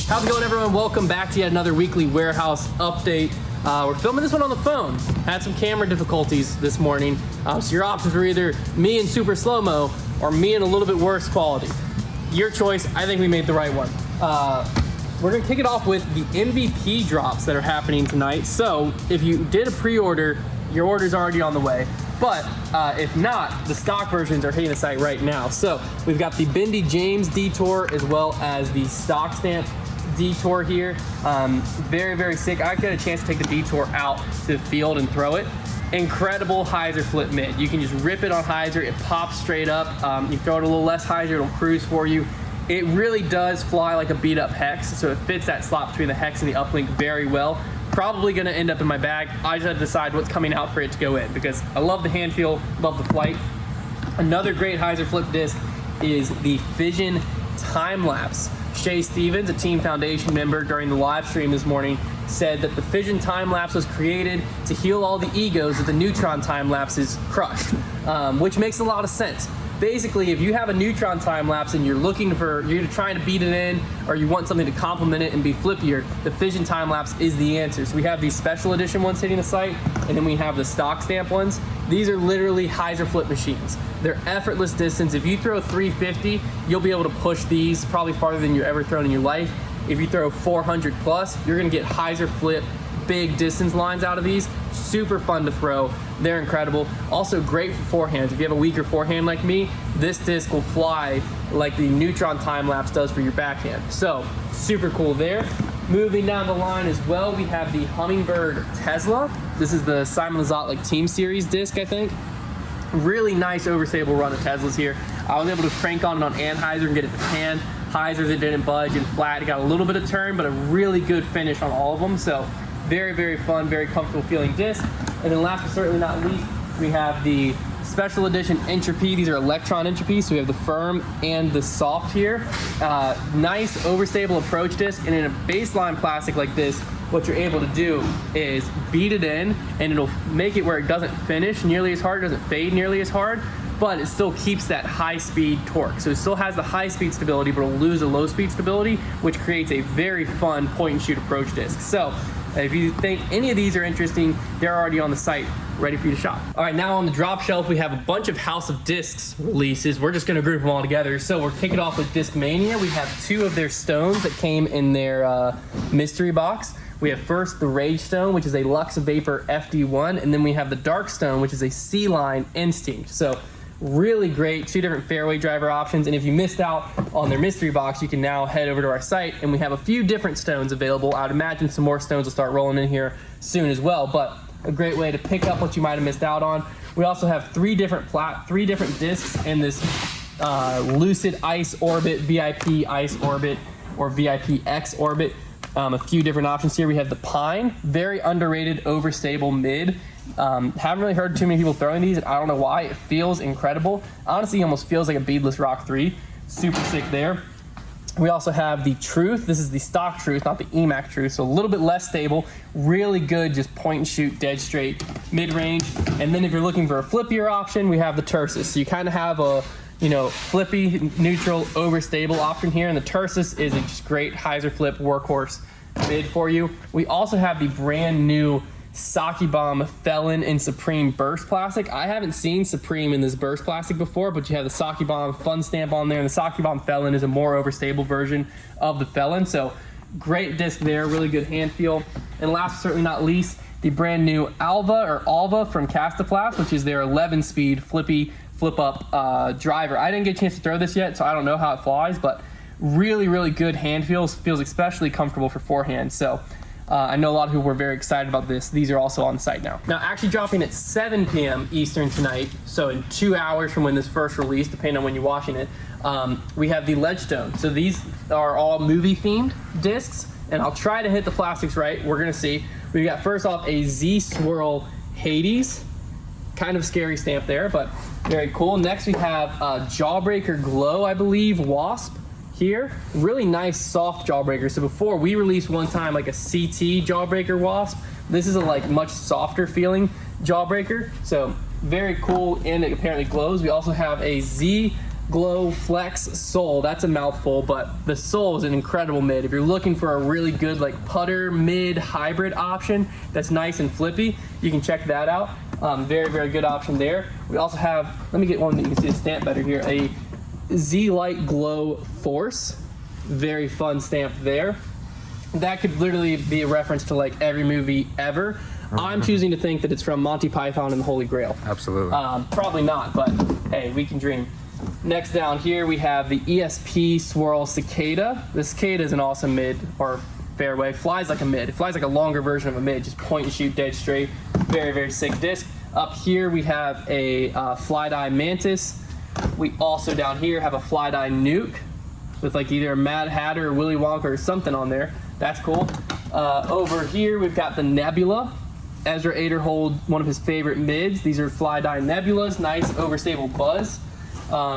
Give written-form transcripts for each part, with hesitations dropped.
How's it going, everyone? Welcome back to yet another weekly warehouse update. We're filming this one on the phone. Had some camera difficulties this morning, so your options were either me in super slow-mo or me in a little bit worse quality. Your choice. I think we made the right one. We're gonna kick it off with the MVP drops that are happening tonight. So if you did a pre-order, your order's already on the way. But if not, the stock versions are hitting the site right now. So we've got the Bendy James Detour as well as the stock stamp Detour here. Very, very sick. I got a chance to take the Detour out to the field and throw it. Incredible hyzer flip mid. You can just rip it on hyzer. It pops straight up. You throw it a little less hyzer, it'll cruise for you. It really does fly like a beat up hex, so it fits that slot between the hex and the uplink very well. Probably gonna end up in my bag. I just have to decide what's coming out for it to go in because I love the hand feel, love the flight. Another great hyzer flip disc is the Fission Time Lapse. Shay Stevens, a Team Foundation member during the live stream this morning, said that the Fission Time Lapse was created to heal all the egos that the Neutron Time Lapses crushed, which makes a lot of sense. Basically, if you have a Neutron time lapse and you're trying to beat it in, or you want something to complement it and be flippier, the Fission time lapse is the answer. So we have these special edition ones hitting the site, and then we have the stock stamp ones. These are literally hyzer flip machines. They're effortless distance. If you throw 350, you'll be able to push these probably farther than you've ever thrown in your life. If you throw 400 plus, you're gonna get hyzer flip big distance lines out of these. Super fun to throw. They're incredible. Also great for forehands. If you have a weaker forehand like me, this disc will fly like the Neutron time lapse does for your backhand. So super cool there. Moving down the line as well, we have the Hummingbird Tesla. This is the Simon Lizotte Team Series disc, I think. Really nice overstable run of Teslas here. I was able to crank on it on Anheuser and get it to pan. Hyzers, it didn't budge, and flat. It got a little bit of turn, but a really good finish on all of them. So very, very fun, very comfortable feeling disc. And then last but certainly not least, we have the special edition Entropy. These are Electron Entropy, so we have the firm and the soft here. Nice overstable approach disc, and in a baseline plastic like this, what you're able to do is beat it in, and it'll make it where it doesn't finish nearly as hard, doesn't fade nearly as hard, but it still keeps that high speed torque. So it still has the high speed stability, but it'll lose the low speed stability, which creates a very fun point and shoot approach disc. So if you think any of these are interesting, they're already on the site, ready for you to shop. All right, now on the drop shelf, we have a bunch of House of Discs releases. We're just gonna group them all together. So we're kicking off with Discmania. We have two of their stones that came in their mystery box. We have first the Rage Stone, which is a Lux Vapor FD1, and then we have the Dark Stone, which is a C-Line Instinct. So really great, two different fairway driver options. And if you missed out on their mystery box, you can now head over to our site, and we have a few different stones available. I'd imagine some more stones will start rolling in here soon as well, but a great way to pick up what you might have missed out on. We also have three different discs in this Lucid Ice Orbit, VIP Ice Orbit, or VIP X Orbit. A few different options here. We have the Pine, very underrated overstable mid. Haven't really heard too many people throwing these, and I don't know why. It feels incredible. Honestly, it almost feels like a beadless Rock 3. Super sick there. We also have the Truth. This is the stock Truth, not the EMAC Truth, so a little bit less stable. Really good, just point and shoot, dead straight, mid-range. And then if you're looking for a flippier option, we have the Tursus. So you kind of have a flippy, neutral, overstable option here, and the Tursus is a just great hyzer flip workhorse mid for you. We also have the brand new Saki Bomb Felon and Supreme Burst Plastic. I haven't seen Supreme in this Burst Plastic before, but you have the Saki Bomb Fun Stamp on there, and the Saki Bomb Felon is a more overstable version of the Felon. So great disc there, really good hand feel. And last but certainly not least, the brand new Alva from Castaplast, which is their 11-speed flippy flip-up driver. I didn't get a chance to throw this yet, so I don't know how it flies, but really, really good hand feels especially comfortable for forehand. So I know a lot of people were very excited about this. These are also on site now. Now, actually dropping at 7 p.m. Eastern tonight, so in 2 hours from when this first released, depending on when you're watching it, we have the Ledgestone. So these are all movie-themed discs, and I'll try to hit the plastics right. We're gonna see. We got first off a Z-Swirl Hades. Kind of scary stamp there, but very cool. Next we have Jawbreaker Glow, I believe, Wasp here. Really nice soft jawbreaker. So before we released one time like a CT Jawbreaker Wasp, this is a much softer feeling jawbreaker. So very cool, and it apparently glows. We also have a Z Glow Flex Sole. That's a mouthful, but the sole is an incredible mid. If you're looking for a really good like putter mid hybrid option that's nice and flippy, you can check that out. Very, very good option there. We also have, let me get one that you can see the stamp better here, a Z-Light Glow Force. Very fun stamp there. That could literally be a reference to like every movie ever. I'm choosing to think that it's from Monty Python and the Holy Grail. Absolutely. Probably not, but hey, we can dream. Next down here we have the ESP Swirl Cicada. The Cicada is an awesome mid or fairway. Flies like a mid. It flies like a longer version of a mid. Just point and shoot dead straight. Very, very sick disc. Up here we have a Fly Dye Mantis. We also down here have a Fly Dye Nuke with like either a Mad Hatter or Willy Wonka or something on there. That's cool. Over here we've got the Nebula. Ezra Aderhold, one of his favorite mids. These are Fly Dye Nebulas, nice overstable buzz.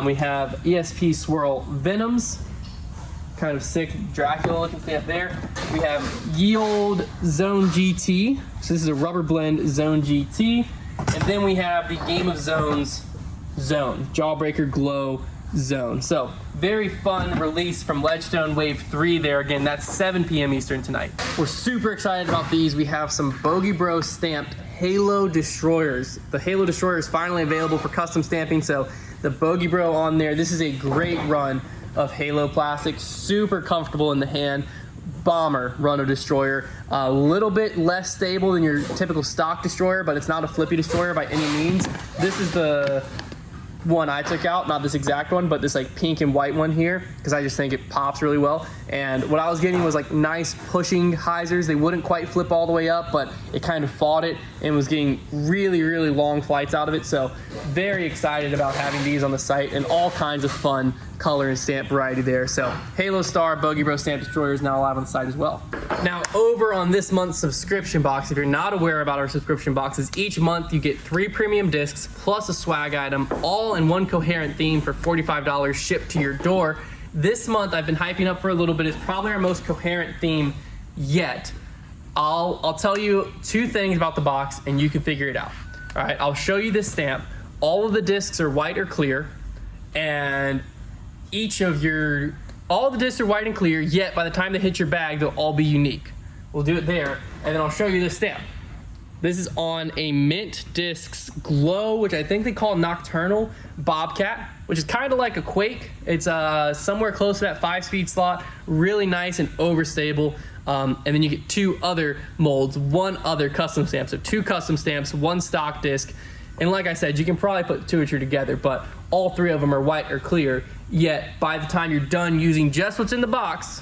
We have ESP Swirl Venoms, kind of sick Dracula looking stamp there. We have Ye Olde Zone GT. So this is a rubber blend Zone GT. And then we have the Game of Zones Zone, Jawbreaker Glow Zone. So very fun release from Ledgestone Wave 3 there. Again, that's 7 p.m. Eastern tonight. We're super excited about these. We have some Bogey Bro stamped Halo Destroyers. The Halo Destroyer is finally available for custom stamping, so the Bogey Bro on there. This is a great run of Halo plastic, super comfortable in the hand. Bomber run of Destroyer. A little bit less stable than your typical stock Destroyer, but it's not a flippy Destroyer by any means. This is the one I took out, not this exact one, but this like pink and white one here, because I just think it pops really well. And what I was getting was like nice pushing hyzers. They wouldn't quite flip all the way up, but it kind of fought it and was getting really, really long flights out of it. So very excited about having these on the site and all kinds of fun color and stamp variety there. So Halo Star Bogey Bro Stamp Destroyer is now live on the site as well. Now over on this month's subscription box, if you're not aware about our subscription boxes, each month you get 3 premium discs plus a swag item, all in one coherent theme for $45 shipped to your door. This month I've been hyping up for a little bit. It's probably our most coherent theme yet. I'll tell you 2 things about the box and you can figure it out. All right, I'll show you this stamp. All of the discs are white or clear, and all the discs are white and clear, yet by the time they hit your bag, they'll all be unique. We'll do it there, and then I'll show you this stamp. This is on a Mint Discs Glow, which I think they call Nocturnal Bobcat, which is kind of like a Quake. It's somewhere close to that 5-speed slot, really nice and overstable. And then you get 2 other molds, 1 other custom stamp. So 2 custom stamps, 1 stock disc. And like I said, you can probably put 2 or 3 together, but all 3 of them are white or clear. Yet by the time you're done using just what's in the box,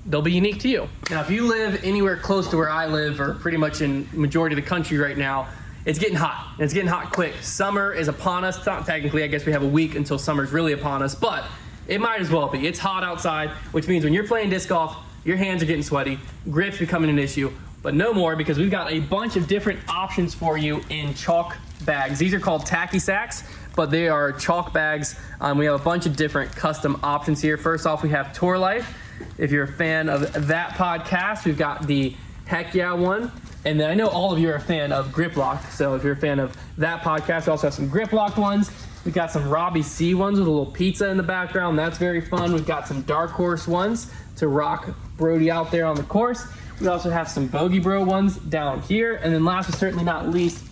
they'll be unique to you. Now, if you live anywhere close to where I live, or pretty much in majority of the country right now, it's getting hot. And it's getting hot quick. Summer is upon us. It's not technically, I guess we have a week until summer's really upon us, but it might as well be. It's hot outside, which means when you're playing disc golf, your hands are getting sweaty, grip's becoming an issue, but no more, because we've got a bunch of different options for you in chalk bags. These are called Tacky Sacks, but they are chalk bags. We have a bunch of different custom options here. First off, we have Tour Life. If you're a fan of that podcast, we've got the Heck Yeah one. And then I know all of you are a fan of Grip Locked, so if you're a fan of that podcast, we also have some Grip Locked ones. We've got some Robbie C ones with a little pizza in the background. That's very fun. We've got some Dark Horse ones to rock Brody out there on the course. We also have some Bogey Bro ones down here. And then last but certainly not least,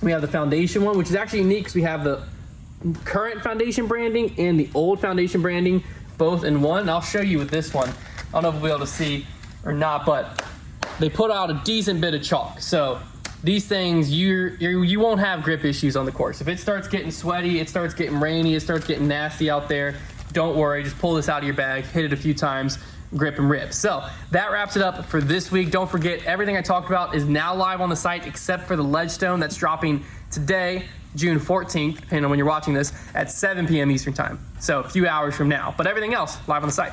we have the Foundation one, which is actually unique because we have the current Foundation branding and the old Foundation branding both in one. And I'll show you with this one. I don't know if we'll be able to see or not, but they put out a decent bit of chalk. So these things, you won't have grip issues on the course. If it starts getting sweaty, it starts getting rainy, it starts getting nasty out there, don't worry, just pull this out of your bag, hit it a few times, grip and rip. So that wraps it up for this week. Don't forget, everything I talked about is now live on the site except for the Ledgestone that's dropping today, June 14th, depending on when you're watching this, at 7 p.m. Eastern time. So a few hours from now. But everything else live on the site.